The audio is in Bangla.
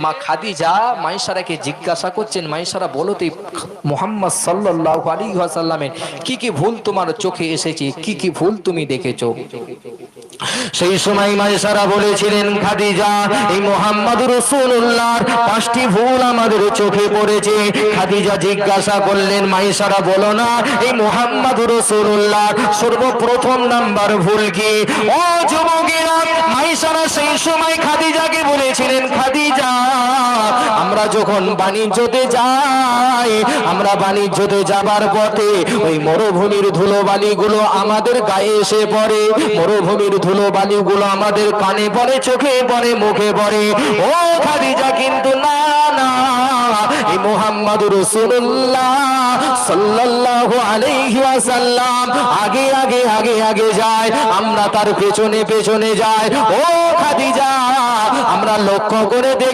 মা খাদিজা মাইশারাকে জিজ্ঞাসা করছেন, মাইশারা বলো তো মুহাম্মদ সাল্লাল্লাহু আলাইহি ওয়াসাল্লামের কি কি ভুল তোমার চোখে এসেছে, কি কি ভুল তুমি দেখেছো? সেই সময় মাইশারা বলেছিলেন, খাদিজা এই মুহাম্মদুর রাসূলুল্লাহর 5টি ভুল আমাদের চোখে পড়েছে। খাদিজা জিজ্ঞাসা করলেন, মাইশারা বলো না এই মুহাম্মদুর রাসূলুল্লাহর সর্বপ্রথম নাম্বার ভুল কি? ও যুবকেরা, মাইশারা সেই সময় খাদিজাকে বলেছিলেন, খাদিজা আমরা যখন বাণিজ্যতে যাই, আমরা বাণিজ্যতে যাবার পথে ওই মরুভূমির ধুলোবালিগুলো আমাদের গায়ে এসে পড়ে, মরুভূমির ধুলোবালিগুলো আমাদের কানে পড়ে, চোখে পড়ে, মুখে পড়ে। ও খাদিজা, কিন্তু না না, এই মুহাম্মদুর রাসূলুল্লাহ সাল্লাল্লাহু আলাইহি ওয়াসাল্লাম আগে আগে আগে আগে যায়, আমরা তার পেছনে পেছনে যাই। ও খাদিজা, আমরা লক্ষ্য করে